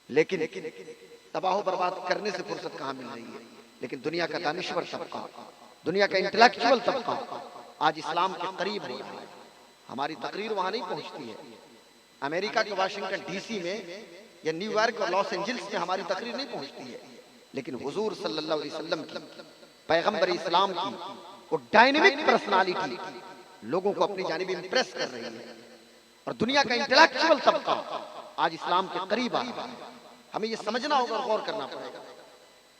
لیکن تباہ و برباد کرنے سے فرصت کہاں مل رہی ہے. لیکن دنیا کا دانشور طبقہ، دنیا کا انٹلیکچوئل طبقہ آج اسلام کے قریب ہو رہا ہے. ہماری تقریر وہاں نہیں پہنچتی ہے. امریکہ کے واشنگٹن ڈی سی میں یا نیو یارک اور لاس اینجلس میں ہماری تقریر نہیں پہنچتی ہے. لیکن حضور صلی اللہ علیہ وسلم کی، پیغمبر اسلام کی وہ ڈائنامک پرسنالٹی لوگوں کو اپنی جانب امپریس کر رہی ہے. اور دنیا کا انٹلیکچوئل طبقہ آج اسلام کے قریب آ رہا ہے. ہمیں یہ سمجھنا ہوگا اور غور کرنا پڑے گا.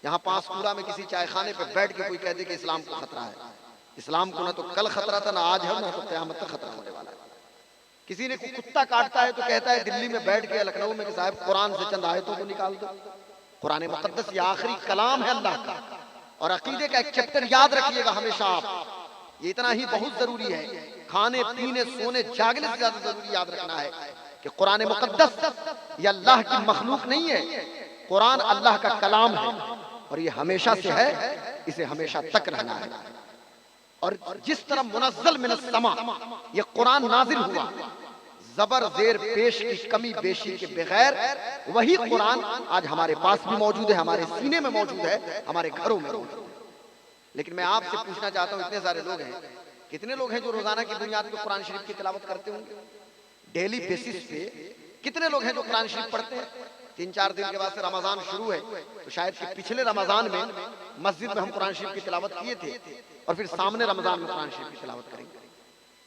یہاں پاس پورا میں کسی چائے خانے پہ بیٹھ کے کوئی کہہ دے کہ اسلام کو خطرہ ہے. اسلام کو نہ تو کل خطرہ تھا، نہ آج ہے، نہ تو قیامت تک خطرہ ہونے والا ہے. کسی نے کوئی کتا کاٹتا ہے تو کہتا ہے دلی میں بیٹھ کے لکھنؤ میں کہ صاحب قرآن سے چند آیتوں کو نکال دو. قرآن مقدس یہ آخری کلام ہے اللہ کا. اور عقیدے کا ایک چیپٹر یاد رکھیے گا ہمیشہ آپ، یہ اتنا ہی بہت ضروری ہے. کھانے پینے سونے جاگنے سے زیادہ ضروری یاد رکھنا ہے کہ قرآن مقدس یہ اللہ کی مخلوق نہیں ہے. قرآن اللہ کا کلام ہے اور یہ ہمیشہ سے ہے، اسے ہمیشہ تک رہنا ہے. اور جس طرح منزل من السماء یہ قرآن نازل ہوا زبر زیر پیش کی کمی بیشی کے بغیر، وہی قرآن آج ہمارے پاس بھی موجود ہے، ہمارے سینے میں موجود ہے، ہمارے گھروں میں موجود ہے. لیکن میں آپ سے پوچھنا چاہتا ہوں، اتنے سارے لوگ ہیں، کتنے لوگ ہیں جو روزانہ کی بنیاد پہ قرآن شریف کی تلاوت کرتے ہوں گے؟ ڈیلی بیسس پہ کتنے لوگ ہیں جو قرآن شریف پڑھتے ہیں؟ 3-4 دن کے بعد سے رمضان شروع ہے تو شاید کہ پچھلے رمضان میں مسجد میں ہم قرآن شریف کی تلاوت کیے تھے اور پھر سامنے رمضان میں قرآن شریف کی تلاوت کریں گے.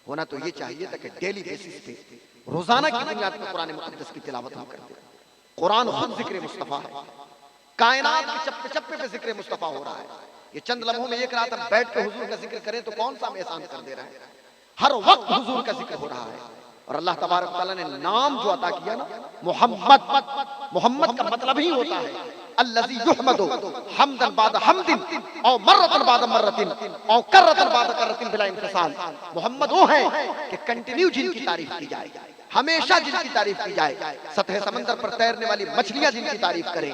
ہونا تو یہ چاہیے تھا کہ ڈیلی بیسس پہ روزانہ کی بنیاد پہ قرآن مقدس کی تلاوت ہم کرتے ہیں. قرآن خود ذکر مصطفیٰ ہے. کائنات کے چپے چپے پہ ذکر مصطفیٰ ہو رہا ہے. یہ چند لمحوں میں ایک رات ہم بیٹھ کے حضور کا ذکر کریں تو کون سا ہم احسان کر دے رہے ہیں. ہر وقت حضور کا ذکر ہو رہا ہے. اور اللہ تبارک تعالیٰ نے نام جو عطا کیا نا محمد، محمد کا مطلب ہی ہوتا ہے الذی یحمد حمدا بعد حمد او مرۃ بعد مرۃ او کرۃ بعد کرۃ بلا انفصال. محمد وہ ہیں کہ کنٹینیو جن کی تعریف کی جائے، ہمیشہ جن کی تعریف کی جائے. سطح سمندر پر تیرنے والی مچھلیاں جن کی تعریف کریں،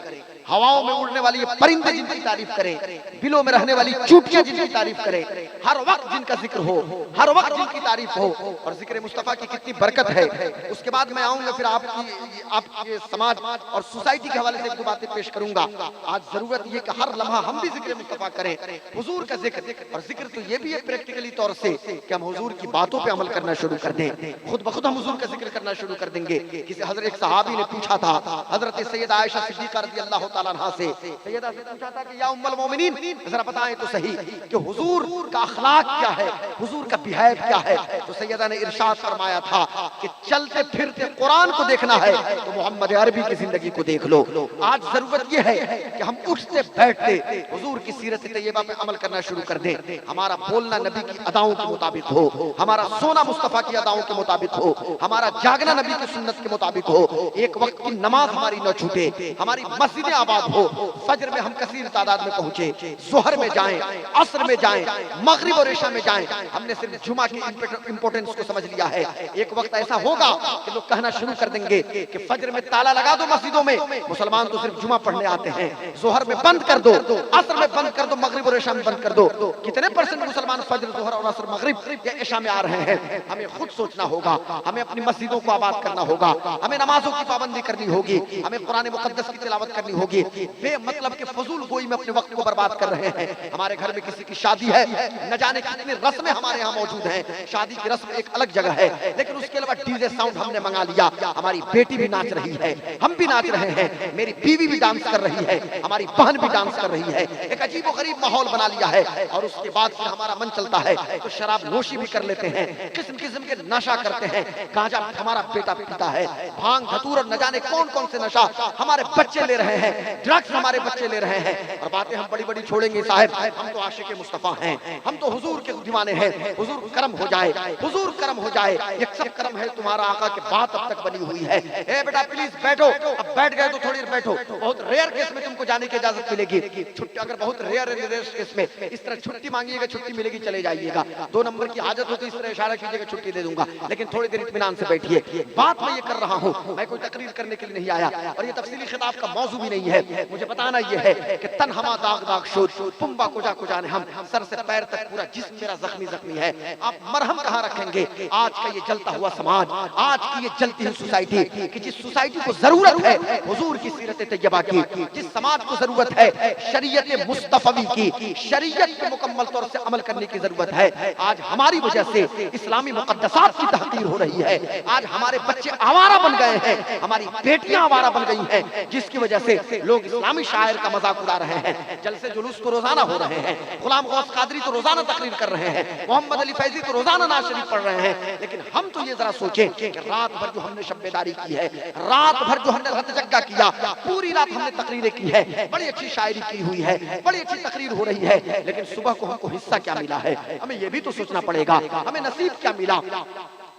ہواؤں میں اڑنے والی پرندے جن کی تعریف کریں، بلوں میں رہنے والی چوٹیاں جن کی تعریف کریں، ہر وقت جن کا ذکر ہو، ہر وقت جن کی تعریف ہو. اور ذکر مصطفیٰ کی کتنی برکت ہے. اس کے بعد میں آؤں گا پھر آپ کے سماج اور سوسائٹی کے حوالے سے ایک دو باتیں پیش کروں گا. آج ضرورت یہ کہ ہر لمحہ ہم بھی ذکر مصطفیٰ کریں، حضور کا ذکر. اور ذکر تو یہ بھی ہے پریکٹیکلی طور سے کہ ہم حضور کی باتوں پہ عمل کرنا شروع کر دیں. خود بخود ہم حضور کا ذکر کرنا شروع کر دیں گے. کسی حضرت ایک صحابی نے پوچھا تھا حضرت سیدہ عائشہ صدیقہ رضی اللہ تعالیٰ عنہا سے، سیدہ سے پوچھا تھا کہ یا ام المومنین ذرا بتائیں تو صحیح کہ حضور کا اخلاق کیا ہے، حضور کا بیہیو کیا ہے. تو سیدہ نے ارشاد فرمایا تھا کہ چلتے پھرتے قرآن کو دیکھنا ہے تو محمد عربی کی زندگی کو دیکھ لو. آج ضرورت یہ ہے کہ ہم اٹھتے بیٹھتے حضور کی سیرت طیبہ پہ عمل کرنا شروع کر دیں. ہمارا بولنا نبی کی اداؤں کے مطابق ہو، ہمارا سونا مصطفیٰ کی اداؤں کے مطابق ہو، ہمارا جاگنا نبی کی سنت کے مطابق ہو. ایک وقت کی نماز ہماری نہ چھوٹے، ہماری مسجدیں آباد ہو. فجر میں ہم کثیر تعداد میں پہنچے، ظہر میں جائیں، عصر میں جائیں، مغرب اور عشاء میں جائیں. ہم نے صرف جمعہ کی امپورٹنس کو سمجھ لیا ہے. ایک وقت ایسا ہوگا کہ لوگ کہنا شروع کر دیں گے کہ فجر میں تالا لگا دو مسجدوں میں، مسلمان تو صرف جمعہ پڑھنے آتے ہیں. ظہر میں بند کر دو، عصر میں بند کر دو، مغرب اور عشاء میں بند کر دو. کتنے پرسنٹ مسلمان فجر، ظہر اور عصر، مغرب یا عشاء میں آ رہے ہیں؟ ہمیں خود سوچنا ہوگا. ہمیں اپنی مسجدوں کو آباد کرنا ہوگا، ہمیں نمازوں کی پابندی کرنی ہوگی، ہمیں قرآن مقدس کی تلاوت کرنی ہوگی. بے مطلب کے فضول گوئی میں اپنے وقت کو برباد کر رہے ہیں. ہمارے گھر میں کسی کی شادی ہے، نہ جانے کتنی رسمیں ہمارے ہاں موجود ہیں. شادی کی رسم ایک الگ جگہ ہے، لیکن اس کے علاوہ ڈی جے ساؤنڈ ہم نے منگا لیا. ہماری بیٹی بھی ناچ رہی ہے، ہم بھی ناچ رہے ہیں، میری بیوی بھی ڈانس کر رہی ہے، ہماری بہن بھی ڈانس کر رہی ہے. ایک عجیب و غریب ماحول بنا لیا ہے. اور اس کے بعد پھر ہمارا من چلتا ہے تو شراب نوشی بھی کر لیتے ہیں، قسم قسم کے نشہ کرتے ہیں. گانجا ہمارا بیٹا پیتا ہے، بھانگ دھتور اور نہ جانے کون کون سے نشہ ہمارے بچے لے رہے ہیں، ڈرگس ہمارے بچے لے رہے ہیں. اور باتیں ہم بڑی بڑی چھوڑیں گے صاحب، ہم تو عاشق مصطفیٰ ہیں، ہم تو حضور کے دیوانے ہیں. حضور کرم ہو جائے، حضور کرم ہو جائے. یہ سب کرم ہے تمہارا آقا کے بات اب تک بنی ہوئی ہے. اے بیٹا پلیز بیٹھو. اب بیٹھ گئے تو تھوڑی دیر بیٹھو. بہت ریئر کیس میں تم کو جانے کی اجازت ملے گی. چھٹی اگر بہت ریئر کیس میں اس طرح چھٹی مانگیے گا، چھٹی ملے گی، چلے جائیے گا. 2 نمبر کی حاجت ہو تو اس طرح اشارہ کیجیے گا، چھٹی دے دوں گا. لیکن تھوڑی دیر اطمینان سے بیٹھ بیٹھیے. بات میں یہ کر رہا ہوں, میں کوئی تقریر کرنے کے لیے نہیں آیا, اور یہ تفصیلی خطاب کا موضوع بھی نہیں ہے. مجھے بتانا یہ ہے کہ تن ہما داغ داغ شد, پمبا کجا کجا نے ہم, سر سے پیر تک پورا جسم میرا زخمی زخمی ہے. آپ مرہم کہاں رکھیں گے؟ آج کا یہ جلتا ہوا سماج, آج کی یہ جلتی ہوئی سوسائٹی, کہ جس سوسائٹی کو ضرورت ہے حضور کی سیرت طیبہ کی, جس سماج کو ضرورت ہے شریعت مصطفی کی, شریعت پہ مکمل طور سے عمل کرنے کی ضرورت ہے. آج ہماری وجہ سے اسلامی مقدسات کی تحقیر ہو رہی ہے. آج ہمارے بچے آوارہ بن گئے ہیں, ہماری بیٹیاں آوارہ بن گئی ہیں, جس کی وجہ سے لوگ اسلامی شاعر کا مذاق اڑا رہے ہیں. جلسے جلوس تو روزانہ ہو رہے ہیں, غلام غوث قادری تو روزانہ تقریر کر رہے ہیں, محمد علی فیضی تو روزانہ نعت شریف پڑھ رہے ہیں, لیکن ہم تو یہ ذرا سوچیں کہ رات بھر جو ہم نے شب بیداری کی ہے, رات بھر جو ہم نے رت جگہ کیا, پوری رات ہم نے تقریریں کی ہے, بڑی اچھی شاعری کی ہوئی ہے, بڑی اچھی تقریر ہو رہی ہے, لیکن صبح کو ہم کو حصہ کیا ملا ہے؟ ہمیں یہ بھی تو سوچنا پڑے گا, ہمیں نصیب کیا ملا,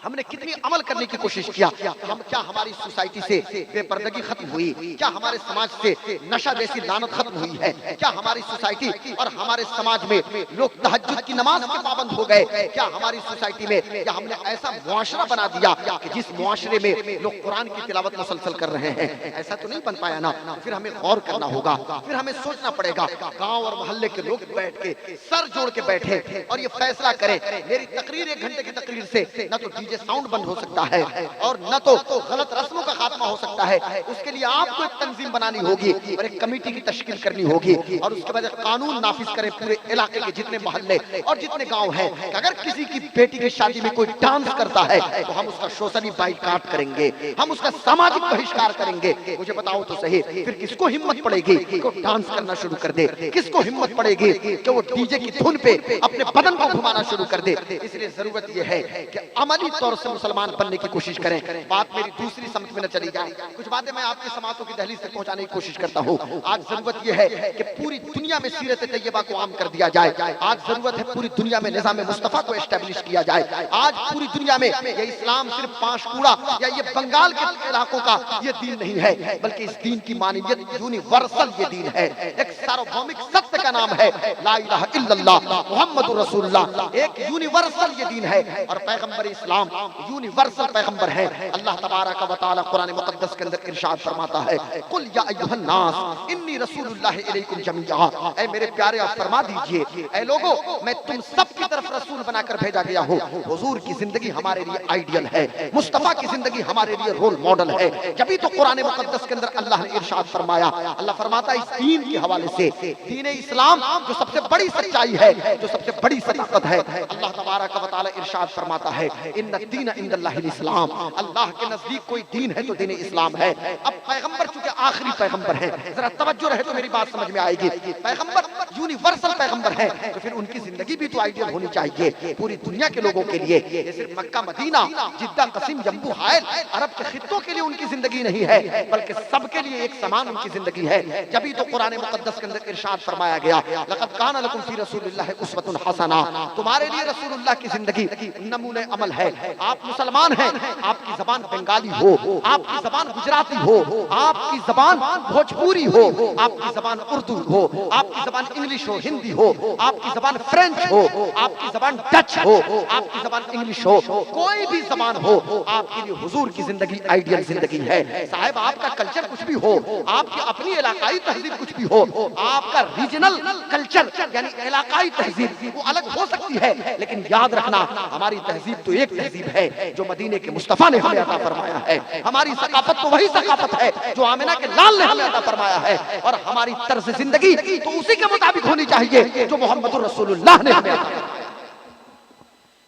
ہم نے کتنی عمل کرنے کی کوشش کیا. کیا ہماری سوسائٹی سے بے پردگی ختم ہوئی؟ کیا ہمارے سماج سے نشہ جیسی لعنت ختم ہوئی ہے؟ کیا ہماری سوسائٹی اور ہمارے سماج میں لوگ تہجد کی نماز کے پابند ہو گئے؟ کیا ہماری سوسائٹی میں یا ہم نے ایسا معاشرہ بنا دیا کہ جس معاشرے میں لوگ قرآن کی تلاوت مسلسل کر رہے ہیں؟ ایسا تو نہیں بن پایا نا. پھر ہمیں غور کرنا ہوگا, پھر ہمیں سوچنا پڑے گا. گاؤں اور محلے کے لوگ بیٹھ کے سر جوڑ کے بیٹھے اور یہ فیصلہ کریں, میری تقریر 1 گھنٹے کی تقریر سے نہ تو ڈی جے ساؤنڈ بند ہو سکتا ہے اور نہ تو غلط رسموں کا خاتمہ ہو سکتا ہے. اس کے لیے آپ کو ایک تنظیم بنانی ہوگی اور ایک کمیٹی کی تشکیل کرنی ہوگی, اور اس کے بعد قانون نافذ کریں پورے علاقے کے جتنے محلے اور جتنے گاؤں ہیں کہ اگر کسی کی بیٹی کی شادی میں کوئی ڈانس کرتا ہے تو ہم اس کا سوشلی بائیکاٹ کریں گے, ہم اس کا سماجک بہشکار کریں گے. مجھے بتاؤ تو صحیح, پھر کس کو ہمت پڑے گی کہ وہ ڈانس کرنا شروع کر دے؟ کس کو ہمت پڑے گی کہ وہ ڈی جے کی دھن پہ اپنے بدن کو گھمانا شروع کر دے؟ اس لیے ضرورت یہ ہے کہ عملی طور سے مسلمان بننے کی کوشش کریں. بات میری دوسری سمت میں نہ چلی جائے, کچھ باتیں میں آپ کی سماعتوں کی دہلیز سے پہنچانے کی کوشش کرتا ہوں. آج ضرورت یہ ہے کہ پوری دنیا میں سیرت طیبہ کو عام کر دیا جائے. آج ضرورت ہے پوری دنیا میں نظام مصطفیٰ کو اسٹیبلش کیا جائے. آج پوری دنیا میں یہ اسلام صرف پانشکوڑا یا یہ بنگال کے علاقوں کا یہ دین نہیں ہے, بلکہ اس دین کی مانیت یونیورسل یہ دین ہے. ایک ساروبھومک ستیہ کا نام ہے لا الہ الا اللہ محمد رسول اللہ. ایک یونیورسل یہ دین ہے, اور پیغمبر اسلام یونیورسل پیغمبر ہے. اللہ تبارک و تعالی قرآن مقدس کے اندر ارشاد فرماتا ہے, قل یا ایھا الناس انی رسول اللہ الیکم جمیعا, اے میرے پیارے آپ فرما دیجئے, اے لوگو میں تم سب کی طرف رسول بنا کر بھیجا گیا ہوں. حضور کی زندگی ہمارے لیے آئیڈیل ہے, مصطفیٰ کی زندگی ہمارے لیے رول ماڈل ہے. جبھی تو قرآن مقدس کے اندر اللہ نے ارشاد فرمایا, اللہ فرماتا ہے اس دین کے حوالے سے, دین اسلام جو سب سے بڑی سچائی ہے, جو سب سے بڑی صداقت ہے, اللہ تبارک و تعالی ارشاد فرماتا ہے ان الدین عند اللہ الاسلام, اللہ کے نزدیک کوئی دین ہے تو دین اسلام ہے. اب پیغمبر چونکہ آخری پیغمبر ہیں, ذرا توجہ رہے تو میری بات سمجھ میں آئے گی, پیغمبر یونیورسل پیغمبر ہیں تو پھر ان کی زندگی بھی تو آئیڈیل ہونی چاہیے پوری دنیا کے لوگوں کے لیے. یہ صرف مکہ مدینہ جدہ قصیم جمبو حائل عرب کے خطوں کے لیے ان کی زندگی نہیں ہے, بلکہ سب کے لیے ایک سمان ان کی زندگی ہے. جبھی تو قرآن مقدس کے اندر ارشاد فرمایا گیا لقد کان لکم فی رسول اللہ اسوۃ حسنہ, تمہارے لیے رسول اللہ کی زندگی نمونہ عمل ہے. آپ مسلمان ہیں, آپ کی زبان بنگالی ہو, آپ کی زبان گجراتی ہو, آپ کی زبان بھوجپوری ہو, آپ کی زبان اردو ہو, آپ کی زبان انگلش ہو, ہندی ہو, آپ کی زبان فرینچ ہو, آپ کی زبان ڈچ ہو, آپ کی زبان انگلش ہو, کوئی بھی زبان ہو, آپ کے لیے حضور کی زندگی آئیڈیل زندگی ہے. صاحب آپ کا کلچر کچھ بھی ہو, آپ کی اپنی علاقائی تہذیب کچھ بھی ہو, آپ کا ریجنل کلچر یعنی علاقائی تہذیب وہ الگ ہو سکتی ہے, لیکن یاد رکھنا ہماری تہذیب تو ایک تہذیب ہے جو مدینے کے مصطفیٰ نے ہمیں عطا فرمایا ہے. ہماری ثقافت تو وہی ثقافت ہے جو آمنہ کے لال نے ہمیں عطا فرمایا ہے, اور ہماری طرز زندگی تو اسی کے مطابق ہونی چاہیے جو محمد رسول اللہ نے ہمیں عطا فرمایا.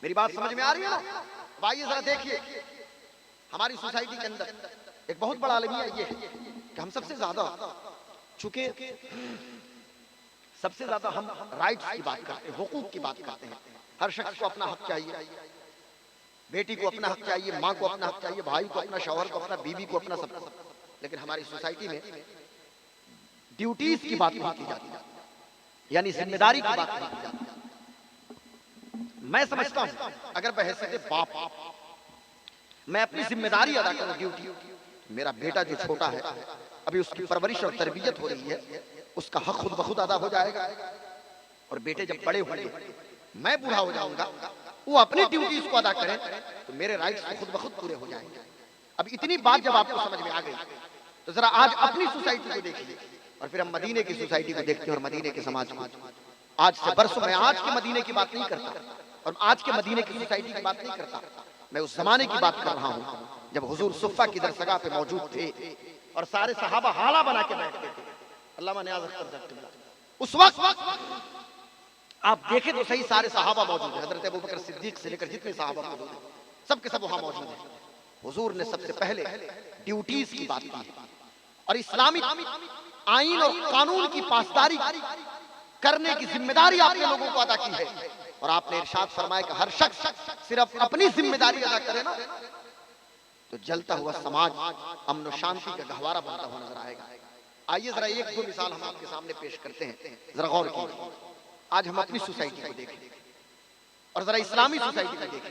میری بات سمجھ میں آ رہی ہے نا؟ آئیے ذرا دیکھیے ہماری سوسائٹی کے اندر ایک بہت بڑا المیہ یہ ہے کہ ہم سب سے زیادہ چونکہ سب سے زیادہ ہم رائٹس کی بات کرتے ہیں, حقوق کی بات کرتے ہیں. ہر شخص کو اپنا حق چاہیے, بیٹی کو اپنا حق چاہیے, ماں کو اپنا حق چاہیے, بھائی کو اپنا, شوہر کو اپنا, بیوی کو اپنا, سب. لیکن ہماری سوسائٹی میں ڈیوٹیز کی بات نہیں کی جاتی, یعنی ذمہ داری کی بات نہیں کی جاتی. میں سمجھتا ہوں اگر بحیثیت باپ میں اپنی ذمہ داری ادا کروں, ڈیوٹی, میرا بیٹا جو چھوٹا ہے ابھی اس کی پرورش اور تربیت ہو رہی ہے, اس کا حق خود بخود ادا ہو جائے گا, اور بیٹے جب بڑے ہوں گے, میں بوڑھا ہو جاؤں گا وہ اپنی ڈیوٹیز کو ادا کریں تو میرے رائٹس خود بخود پورے ہو جائیں گے۔ اب اتنی بات جب آپ کو سمجھ میں آ گئی تو ذرا آج اپنی سوسائٹی کو دیکھیے اور پھر ہم مدینے کی سوسائٹی کو دیکھتے ہیں اور مدینے کے سماج کو۔ آج سے برسوں میں آج کے مدینے کی بات نہیں کرتا اور آج کے مدینے کی سوسائٹی کی بات نہیں کرتا، میں اس زمانے کی بات کر رہا ہوں جب حضور صفہ کی درسگاہ پہ موجود تھے اور سارے صحابہ حالہ بنا کے بیٹھتے تھے۔ علامہ نیاز اختر صاحب اس وقت آپ دیکھیں تو صحیح سارے صحابہ موجود ہیں، حضرت ابوبکر صدیق سے لے کر جتنے صحابہ موجود ہیں سب کے سب وہاں موجود ہیں۔ حضور نے سب سے پہلے ڈیوٹیز کی بات کی اور اسلامی آئین اور قانون کی پاسداری کرنے کی ذمہ داری آپ نے لوگوں کو ادا کی ہے، اور آپ نے ارشاد فرمایا کہ ہر شخص صرف اپنی ذمہ داری ادا کرے نا تو جلتا ہوا سماج امن و شانتی کا گہوارہ بنتا ہوا نظر آئے گا۔ آئیے ذرا ایک دو مثال ہم آپ کے سامنے پیش کرتے ہیں، ذرا غور کیجیے۔ آج ہم اپنی سوسائٹی کو دیکھیں اور ذرا اسلامی سوسائٹی کو دیکھیں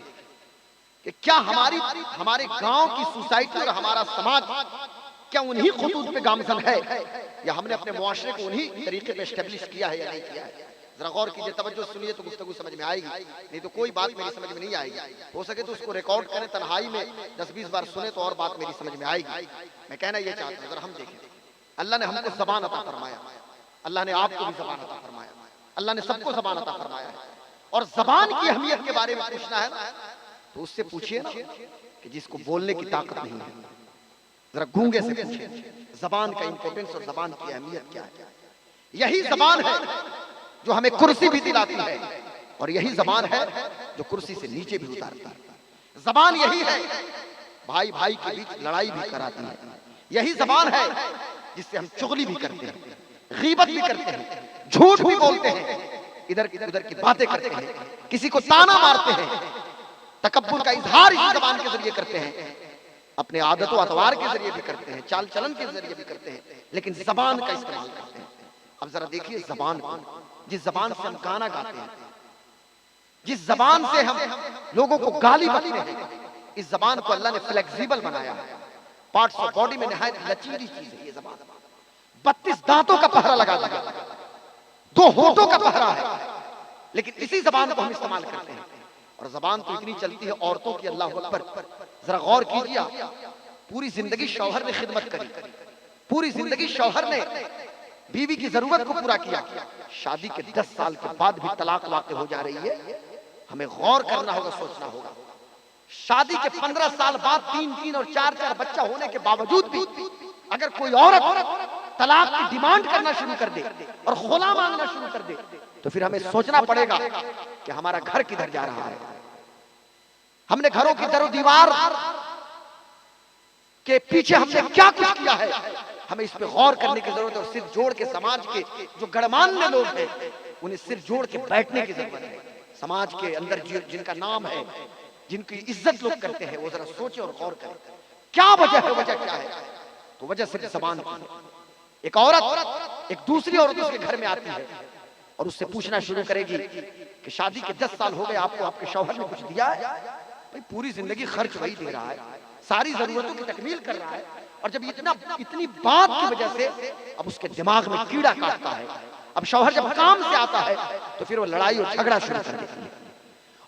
کہ کیا ہمارے گاؤں کی سوسائٹی اور ہمارا سماج کیا انہی خطوط پہ گامزن ہے یا ہم نے اپنے معاشرے کو انہی طریقے پہ اسٹیبلش کیا ہے یا نہیں کیا ہے؟ ذرا غور کیجئے، توجہ سنیے تو گفتگو سمجھ میں آئے گی، نہیں تو کوئی بات میری سمجھ میں نہیں آئے گی۔ ہو سکے تو اس کو ریکارڈ کریں تنہائی میں 10-20 بار سنے تو اور بات میری سمجھ میں آئے گی۔ میں کہنا یہ چاہتا ہوں ذرا ہم دیکھیں، اللہ نے ہم کو زبان عطا فرمایا، اللہ نے آپ کو بھی زبان عطا فرمایا، اللہ نے سب کو زبان عطا فرمایا ہے، اور زبان کی اہمیت کے بارے میں پوچھنا ہے نا تو اس سے پوچھئے نا کہ جس کو بولنے کی طاقت نہیں ہے، ذرا گونگے سے پوچھئے زبان کا امپورٹنس اور زبان کی اہمیت کیا ہے۔ یہی زبان ہے جو ہمیں کرسی بھی دلاتی ہے اور یہی زبان ہے جو کرسی سے نیچے بھی اتارتا ہے۔ زبان یہی ہے بھائی بھائی کے بیچ لڑائی بھی کراتی ہے، یہی زبان ہے جس سے ہم چغلی بھی کرتے ہیں، غیبت بھی کرتے ہیں، جھوٹ بھی بولتے ہیں، ادھر ادھر کی باتیں کرتے ہیں، کسی کو تانا مارتے ہیں، تکبر کا اظہار اسی زبان کے ذریعے کرتے ہیں، اپنے عادت و اطوار کے ذریعے بھی کرتے ہیں، چال چلن کے ذریعے بھی کرتے ہیں، لیکن زبان کا استعمال کرتے ہیں۔ اب ذرا دیکھیے زبان کو، جس زبان سے ہم گانا گاتے ہیں، جس زبان سے ہم لوگوں کو گالی بکتے ہیں، اس زبان کو اللہ نے فلیکسیبل بنایا ہے، پارٹس آف باڈی میں نہایت لچیلی چیز ہے یہ زبان۔ 32 دانتوں کا پہرا لگا دیا، 2 ہونٹوں کا پہرا ہے، لیکن اسی زبان کو ہم استعمال کرتے ہیں، اور زبان تو اتنی چلتی ہے عورتوں کی، اللہ اکبر۔ ذرا غور کیجیے، پوری زندگی شوہر نے خدمت کری، پوری زندگی شوہر نے بیوی کی ضرورت کو پورا کیا، شادی کے 10 سال کے بعد بھی طلاق واقع ہو جا رہی ہے۔ ہمیں غور کرنا ہوگا، سوچنا ہوگا، شادی کے 15 سال بعد 3 اور 4 بچہ ہونے کے باوجود بھی اگر کوئی عورت طلاق کی ڈیمانڈ کرنا شروع کر دے اور خلا مانگنا شروع کر دے تو پھر ہمیں سوچنا پڑے گا کہ ہمارا گھر کدھر جا رہا ہے۔ ہم نے گھروں کی در و دیوار کے پیچھے ہم نے کیا کچھ کیا ہے، ہمیں اس پہ غور کرنے کی ضرورت ہے، اور سر جوڑ کے سماج کے جو گڑماننے لوگ ہیں انہیں سر جوڑ کے بیٹھنے کی ضرورت ہے۔ سماج کے اندر جن کا نام ہے، جن کی عزت لوگ کرتے ہیں، وہ ذرا سوچیں اور غور کریں کیا وجہ ہے، وجہ کیا ہے؟ تو وجہ صرف زبان کی ہے۔ ایک عورت ایک دوسری عورت اس کے گھر میں آتی ہے اور اس سے پوچھنا شروع کرے گی کہ شادی کے 10 سال ہو گئے، آپ کو آپ کے شوہر نے کچھ دیا ہے؟ بھئی پوری زندگی خرچ وہی دے رہا ہے، ساری ضرورتوں کی تکمیل کر رہا ہے، اور جب اتنی بات کی وجہ سے اب اس کے دماغ میں کیڑا کاٹتا ہے، اب شوہر جب کام سے آتا ہے تو پھر وہ لڑائی اور جھگڑا شروع کر دیتی ہے،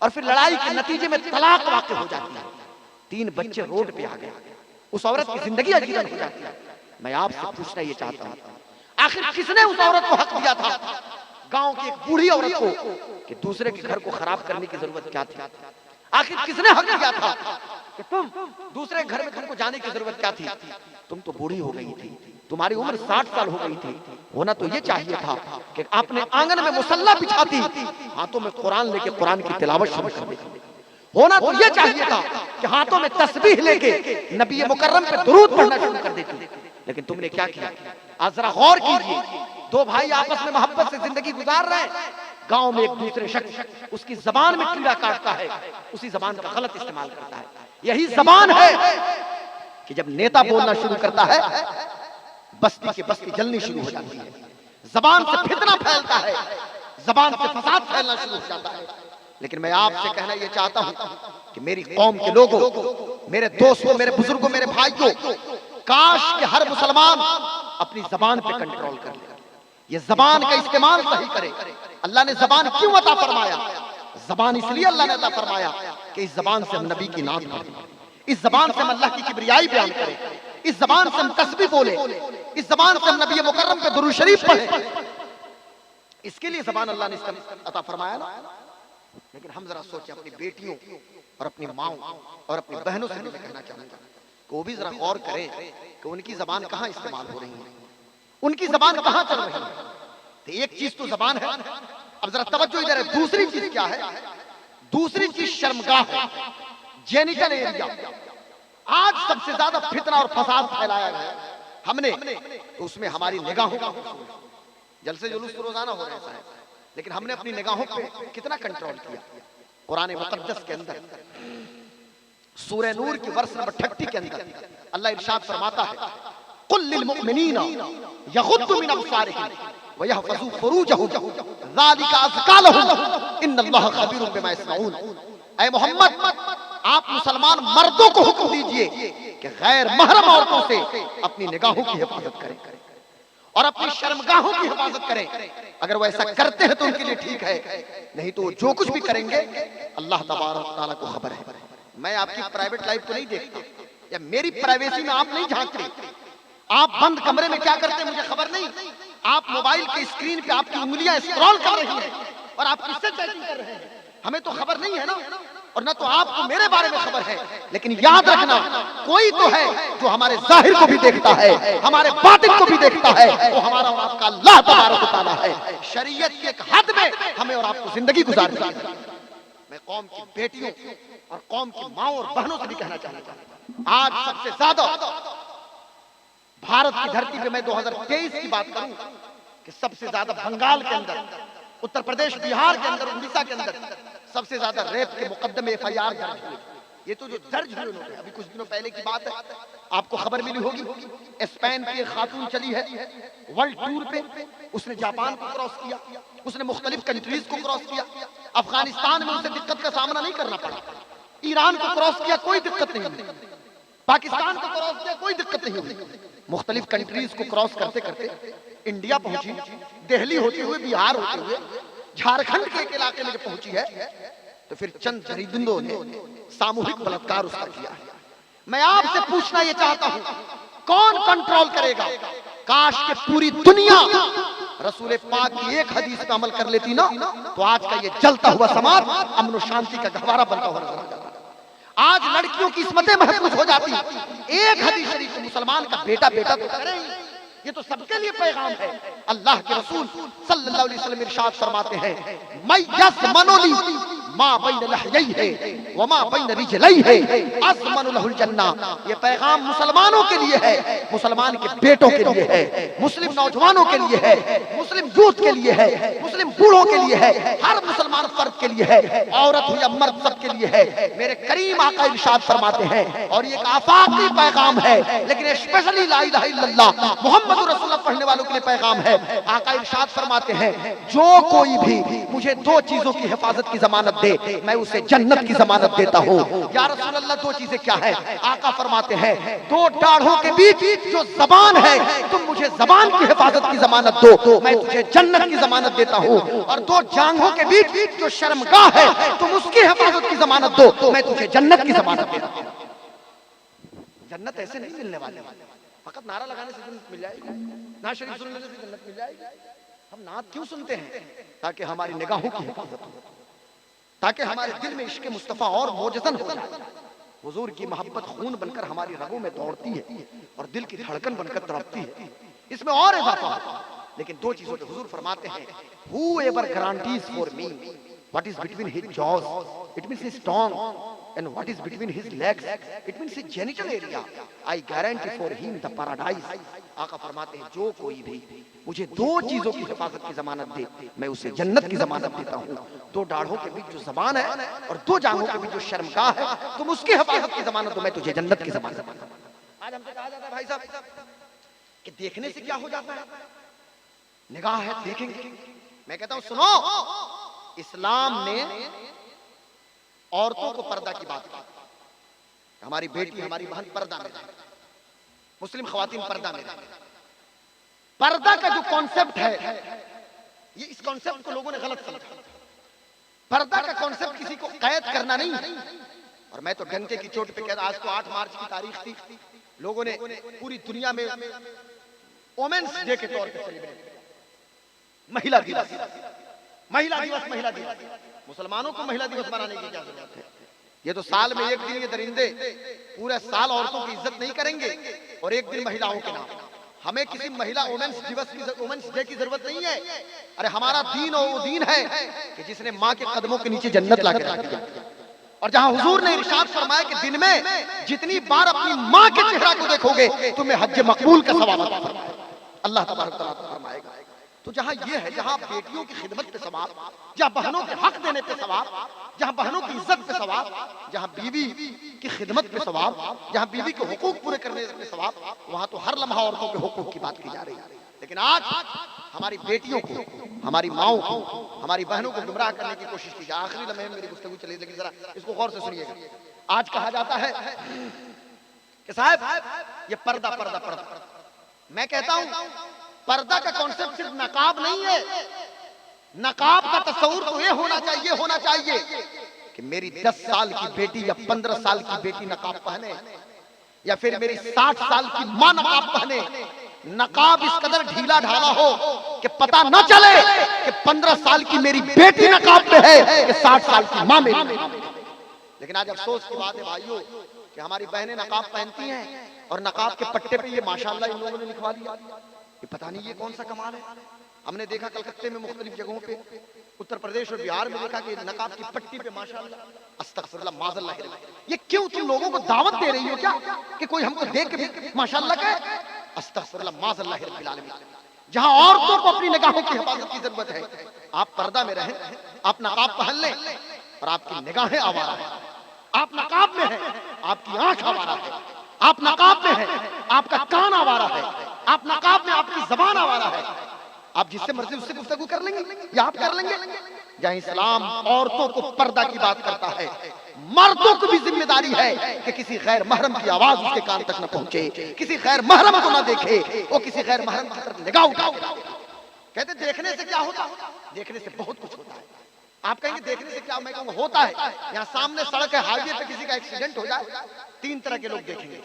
اور پھر لڑائی کے نتیجے میں طلاق واقع ہو جاتی ہے، 3 بچے روڈ پہ آ گئے، اس عورت کی زندگی عجیب ہو جاتی ہے۔ میں آپ سے پوچھنا یہ چاہتا ہوں، آخر کس نے اس عورت کو حق دیا تھا، گاؤں کی ایک بوڑھی عورت کو، کہ دوسرے کے گھر کو خراب کرنے کی ضرورت کیا تھی؟ آخر کس نے حق دیا تھا کہ تم دوسرے گھر میں تم کو جانے کی ضرورت کیا تھی؟ تم تو بوڑھی ہو گئی تھی، تمہاری عمر 60 سال ہو گئی تھی، ہونا تو یہ چاہیے تھا کہ آپ نے آنگن میں مصلی بچھاتی، ہاتھوں میں قرآن لے کے قرآن کی تلاوت شروع کر دیتی، ہونا تو یہ چاہیے تھا کہ ہاتھوں میں تسبیح لے کے نبی مکرم پہ درود پڑھنا شروع کر دیتی، لیکن تم نے کیا کیا؟ آج ذرا غور کیجئے، 2 بھائی آپس میں محبت سے زندگی گزار رہے ہیں، گاؤں میں ایک دوسرے شخص اس کی زبان میں کیڑا کاٹتا ہے، اسی زبان کا غلط استعمال کرتا ہے۔ یہی زبان ہے کہ جب نیتا بولنا شروع کرتا ہے بستی کے بستی جلنی شروع ہو جاتی ہے، زبان سے فتنہ پھیلتا ہے، زبان سے فساد پھیلنا شروع ہو جاتا ہے۔ لیکن میں آپ سے کہنا یہ چاہتا ہوں کہ میری قوم کے لوگوں، میرے دوستوں، میرے بزرگوں، میرے بھائیوں، کاش کہ ہر مسلمان اپنی زبان پہ کنٹرول کر لے، یہ زبان کا استعمال صحیح کرے۔ اللہ نے زبان کیوں عطا فرمایا؟ زبان اس لیے اللہ نے عطا فرمایا کہ اس زبان سے ہم نبی کی نعت پڑھیں، اس زبان سے ہم اللہ کی کبریائی بیان کریں، اس زبان سے ہم تسبیح بولیں، اس زبان سے ہم نبی مکرم پہ درود شریف پڑھیں۔ اس کے لیے زبان اللہ نے عطا فرمایا نا۔ لیکن ہم ذرا سوچیں اپنی بیٹیوں اور اپنی ماؤں اور اپنی بہنوں سے میں کہنا چاہوں گا کہ وہ بھی ذرا غور کریں کہ ان کی زبان کہاں استعمال ہو رہی ہے، ان کی زبان کہاں چل رہی ہے۔ تو ایک چیز تو زبان ہے، اب ذرا توجہ ادھر ہے۔ دوسری چیز کیا ہے؟ دوسری چیز شرمگاہ ہے، جینیٹل ایریا۔ آج سب سے زیادہ فتنہ اور فساد پھیلایا گیا ہم نے، تو اس میں ہماری نگاہوں کا قصور ہے۔ جلسے جلوس تو روزانہ ہو رہے ہیں، لیکن ہم نے اپنی نگاہوں پہ کتنا کنٹرول کیا؟ قرآن مقدس کے اندر سورہ نور کی ورس نمبر 38 کے اندر اللہ ارشاد فرماتا ہے قل للمؤمنین یغضوا من ابصارہم ویحفظوا فروجہم ذالک ازکی لہم ان اللہ خبیر بما یصنعون۔ اے محمد، آپ مسلمان مردوں کو حکم دیجئے کہ غیر محرم عورتوں سے اپنی نگاہوں کی حفاظت کریں اور اپنی شرمگاہوں کی حفاظت کریں۔ اگر وہ ایسا کرتے ہیں تو ان کے لیے ٹھیک ہے، نہیں تو وہ جو کچھ بھی کریں گے اللہ تبارک تعالیٰ کو خبر ہے۔ میں آپ کی پرائیویٹ لائف کو نہیں دیکھتا، یا میری پرائیویسی میں آپ نہیں جھانکتے۔ آپ بند کمرے میں کیا کرتے ہیں مجھے خبر نہیں۔ آپ موبائل کے اسکرین پہ آپ کی انگلیاں اسکرول کر رہی ہیں اور آپ کس سے چیٹنگ کر رہے ہیں، ہمیں تو خبر نہیں ہے نا، اور نہ تو آپ کو میرے بارے میں خبر ہے۔ لیکن یاد رکھنا، کوئی تو ہے جو ہمارے ظاہر کو بھی دیکھتا ہے، ہمارے باطن کو بھی دیکھتا ہے، وہ ہمارا اور آپ کا اللہ تبارک و تعالیٰ ہے۔ شریعت کی ایک حد میں ہمیں اور آپ کو زندگی گزارنی ہے۔ میں قوم کی بیٹیوں اور قوم کی ماؤں اور بہنوں سے بھی کہنا چاہتا ہوں، آج سب سے زیادہ بھارت کی دھرتی پہ میں 2023 کی بات کروں کہ سب سے زیادہ بنگال کے اندر، اتر پردیش، بہار کے اندر، اڑیسہ کے اندر سب سے زیادہ ریپ کے مقدمے FIR درج ہوئے۔ یہ تو جو درج ہوئے انہوں نے، ابھی کچھ دنوں پہلے کی بات ہے، آپ کو خبر ملی ہوگی، اسپین کی ایک خاتون چلی ہے ورلڈ ٹور پہ، اس نے جاپان کو کراس کیا، اس نے مختلف کنٹریز کو کراس کیا۔ افغانستان میں اسے دقت کا سامنا نہیں کرنا پڑا، ایران کو کراس کیا کوئی دقت نہیں ہوئی، پاکستان کو کراس کیا کوئی دقت نہیں ہوئی، مختلف کنٹریز کو کراس کرتے کرتے انڈیا پہنچی، دہلی ہوتے ہوئے، بہار ہوتے ہوئے، جھارکھنڈ کے ایک علاقے میں جب پہنچی ہے تو پھر چند درندوں نے ساموہک بلاత్కాر اس کا کیا ہے۔ میں آپ سے پوچھنا یہ چاہتا ہوں، کون کنٹرول کرے گا؟ کاش کہ پوری دنیا رسول پاک کی ایک حدیث پہ عمل کر لیتی نا، تو آج کا یہ جلتا ہوا سماج امن و شانتی کا گہوارہ بنتا ہوا نظر آتا۔ آج لڑکیوں کی عصمتیں محفوظ ہو جاتی، ایک حدیث شریف مسلمان کا بیٹا بیٹا تو کرے ہی، یہ تو سب کے لیے پیغام ہے۔ اللہ کے رسول صلی اللہ علیہ وسلم ارشاد فرماتے ہیں مَن یضمن لی ما بین لحییہ وما بین رجلیہ اضمن لہ الجنہ۔ یہ پیغام مسلمانوں کے لیے ہے، مسلمان کے بیٹوں کے لیے ہے، مسلم نوجوانوں کے لیے ہے، مسلم یوتھ کے لیے ہے، مسلم بوڑھوں کے لیے ہے، ہر مسلمان فرد کے لیے ہے، عورت ہو یا مرد سب کے لیے ہے۔ میرے کریم آقا ارشاد فرماتے ہیں، اور یہ ایک آفاقی پیغام ہے لیکن اسپیشلی لا الہ الا اللہ محمد رسول اللہ پڑھنے والوں کے لیے پیغام ہے۔ آقا ارشاد فرماتے ہیں جو کوئی بھی مجھے دو چیزوں کی حفاظت کی ضمانت دے میں اسے جنت کی ضمانت دیتا ہوں۔ یا رسول اللہ دو چیزیں کیا ہے؟ آقا فرماتے ہیں دو ڈاڑھوں کے بیچ جو زبان ہے تم مجھے زبان کی حفاظت کی ضمانت دو میں تجھے جنت کی ضمانت دیتا ہوں، اور دو جانگوں کے بیچ جو شرمگاہ ہے تم اس کی حفاظت کی ضمانت دو میں تجھے جنت کی ضمانت دیتا ہوں۔ جنت ایسے نہیں ملنے والی، فقط نعرہ لگانے سے جنت مل جائے گی، نعت شریف سننے سے جنت مل جائے گی۔ ہم نعت کیوں سنتے ہیں؟ تاکہ ہماری نگاہوں کی حفاظت ہو، تاکہ ہمارے دل میں عشق مصطفیٰ اور موجزن ہو جائے، حضور کی محبت خون بن کر ہماری رگوں میں دوڑتی ہے اور دل کی دھڑکن بن کر تڑپتی ہے، اس میں اور اضافہ ہوتا ہے۔ لیکن دو چیزوں پہ حضور فرماتے ہیں whoever guarantees for me what is between his jaws it means his tongue and what is between his legs it means his genital area I guarantee for him the paradise۔ آقا فرماتے ہیں جو کوئی بھی مجھے دو چیزوں کی حفاظت کی ضمانت دے میں اسے جنت کی ضمانت دیتا ہوں۔ دو ڈاڑھوں کے بیچ جو زبان ہے اور دو جانگوں کے بیچ جو شرمگاہ ہے تم اس کی حفاظت کی ضمانت دو میں تجھے جنت کی ضمانت دیتا ہوں۔ آج ہم سے کہا جاتا ہے بھائی صاحب کہ دیکھنے سے کیا ہو جاتا ہے؟ نگاہ ہے دیکھیں گے۔ میں کہتا ہوں سنو، اسلام نے عورتوں کو پردہ کی بات کی، ہماری بیٹی ہماری بہن پردہ میں رہے، مسلم خواتین پردہ میں رہے۔ پردہ کا جو کانسیپٹ ہے یہ اس کانسیپٹ کو لوگوں نے غلط سمجھا۔ پردہ کا کانسیپٹ کسی کو قید کرنا نہیں ہے. اور میں تو ڈنکے کی چوٹ پہ کہتا، آج تو 8 مارچ کی تاریخ تھی، لوگوں نے پوری دنیا میں وومنس ڈے کے طور پہ سیلیبریٹ کیا، مہیلا دیوس، مہیلا دیوس، مہیلا دیوس. مسلمانوں کو مہیلا دیوس منانے کی کیا ضرورت ہے؟ یہ تو سال میں ایک دن یہ درندے پورے سال عورتوں کی عزت نہیں کریں گے اور ایک دن مہیلاؤں کے نام. ہمیں کسی مہیلا وومنس ڈے کی ضرورت نہیں ہے. ارے ہمارا دین وہ دین ہے کہ جس نے ماں کے قدموں کے نیچے جنت لا کے رکھ دیا. اور جہاں حضور نے ارشاد فرمایا کہ دن میں جتنی بار اپنی ماں کے چہرہ کو دیکھو گے تمہیں حج مقبول کا ثواب عطا فرمائے گا، اللہ تبارک تعالیٰ فرمائے گا. تو جہاں یہ ہے، جہاں بیٹیوں کی خدمت پہ ثواب، جہاں بہنوں کے حق دینے پہ ثواب، جہاں بہنوں کی عزت پہ ثواب، جہاں بیوی کی خدمت پہ ثواب، جہاں بیوی کے حقوق پورے کرنے پہ ثواب، وہاں تو ہر لمحہ عورتوں کے حقوق کی بات کی جا رہی ہے. لیکن آج ہماری بیٹیوں کو، ہماری ماؤں کو، ہماری بہنوں کو گمراہ کرنے کی کوشش کی جائے. آخری لمحے میں میری گفتگو چلی، لیکن ذرا اس کو غور سے سنیے گا. آج کہا جاتا ہے کہ صاحب یہ پردہ پردہ پردہ. میں کہتا ہوں پردہ کا کانسیپٹ صرف نقاب نہیں ہے. نقاب کا تصور تو یہ ہونا چاہیے کہ میری 10 سال کی بیٹی یا 15 سال کی بیٹی نقاب پہنے، یا پھر میری 60 سال کی ماں نقاب پہنے. نقاب اس قدر ڈھیلا ڈھالا ہو کہ پتہ نہ چلے کہ 15 سال کی میری بیٹی نقاب پہ ہے کہ 60 سال کی ماں میری نقاب پہ ہے. لیکن آج افسوس کی بات ہے بھائیوں کہ ہماری بہنیں نقاب پہنتی ہیں اور نقاب کے پٹے پہ یہ ماشاءاللہ ان لوگوں نے لکھوا دیا. یہ پتہ نہیں یہ کون سا کمال ہے. ہم نے دیکھا کلکتے میں مختلف جگہوں پہ، اتر پردیش اور بہار میں دیکھا کہ نقاب کی پٹی پہ ماشاءاللہ، استغفر اللہ، معاذ اللہ. یہ کیوں تم لوگوں کو دعوت دے رہی ہو کیا کہ کوئی ہم کو دیکھ کے ماشاءاللہ کہے؟ استغفر اللہ، معاذ اللہ رب العالمین. جہاں عورتوں کو اپنی نگاہوں کی حفاظت کی ضرورت ہے، آپ پردہ میں رہیں، آپ نقاب پہن لیں، اور آپ کی نگاہیں آوارہ ہیں. آپ نقاب میں ہیں، آپ کی آنکھ آوارہ ہے. آپ نقاب میں ہیں، آپ کا کان آوارہ ہے. آپ نقاب میں، آپ کی زبان آوارہ ہے. آپ جس سے مرضی اس سے گفتگو کر لیں گے یا آپ کر لیں گے. جہاں اسلام عورتوں کو پردہ کی بات کرتا ہے، مردوں کو بھی ذمہ داری ہے کہ کسی غیر محرم کی آواز اس کے کان تک نہ پہنچے، کسی غیر محرم کو نہ دیکھے، وہ کسی غیر محرم کی طرف نگاہ اٹھائے. کہتے دیکھنے سے کیا ہوتا ہے؟ دیکھنے سے بہت کچھ ہوتا ہے. آپ کہیں گے دیکھنے سے کیا؟ میں کہوں گا ہوتا ہے. یہاں سامنے سڑک ہے، ہائی وے پہ کسی کا ایکسیڈنٹ ہو جائے، 3 طرح کے لوگ دیکھیں گے.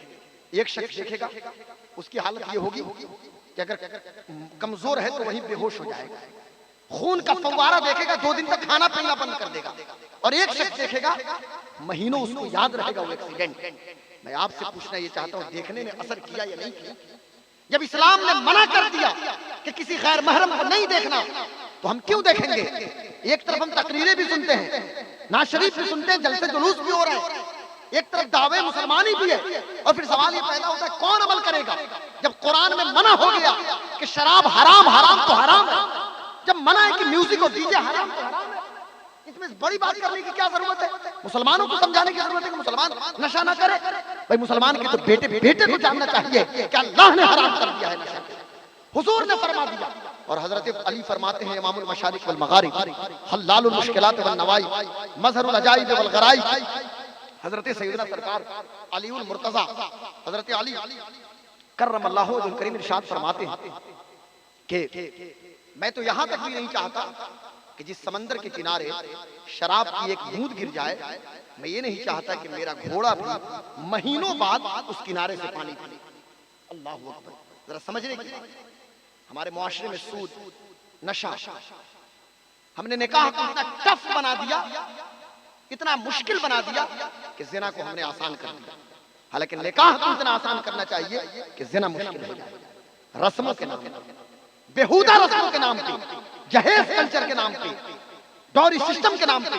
ایک شخص دیکھے گا، اس کی حالت یہ ہوگی کہ اگر کمزور ہے تو وہیں بے ہوش ہو جائے گا. خون کا فوارہ دیکھے گا، 2 دن تک کھانا پینا بند کر دے گا. اور ایک شخص دیکھے گا، مہینوں اس کو یاد رہے گا وہ ایکسیڈنٹ. میں آپ سے پوچھنا یہ چاہتا ہوں، دیکھنے نے اثر کیا یا نہیں کیا؟ جب اسلام نے منع کر دیا کہ کسی غیر محرم کو نہیں دیکھنا، تو ہم کیوں دیکھیں گے؟ ایک طرف ہم تقریریں بھی سنتے ہیں، نعت شریف بھی سنتے ہیں، جلسے جلوس بھی ہو رہے ہیں، ایک طرف دعوے مسلمانی بھی ہے. اور پھر سوال یہ پیدا ہوتا ہے کون عمل کرے گا؟ جب قرآن میں منع ہو گیا کہ شراب حرام، حرام تو حرام ہے، جب منع ہے کہ میوزک اور ڈی جے حرام تو حرام ہے، اس میں بڑی بات کرنے کی کیا ضرورت ہے؟ مسلمانوں کو سمجھانے کی ضرورت ہے کہ مسلمان نشہ نہ کرے. بھائی مسلمان کے تو بیٹے کو جاننا چاہیے کہ اللہ نے حرام کر دیا ہے نشہ، حضور نے فرما دیا. اور حضرت علی فرماتے ہیں، امام المشارق والمغارب، حلال المشکلات والنوائی، مظہر العجائب والغرائب. حضرت سیدنا سرکار علی المرتضی، حضرت علی کرم اللہ وجہ الکریم ارشاد فرماتے ہیں کہ میں تو یہاں تک بھی نہیں چاہتا کہ جس سمندر کے کنارے شراب کی ایک بوند گر جائے، میں یہ نہیں چاہتا کہ میرا گھوڑا بھی مہینوں بعد اس کنارے سے پانی پیے. اللہ اکبر. ذرا سمجھنے کی بات، ہمارے معاشرے میں سود، نشہ، ہم نے نکاح کو اتنا ٹف بنا دیا، اتنا مشکل بنا دیا کہ زنا کو ہم نے آسان کر دیا. حالانکہ نکاح کو اتنا آسان کرنا چاہیے کہ زنا مشکل ہو جائے. رسموں کے نام پہ، بیہودہ رسموں کے نام پہ، جہیز کلچر کے نام پہ، ڈوری سسٹم کے نام پہ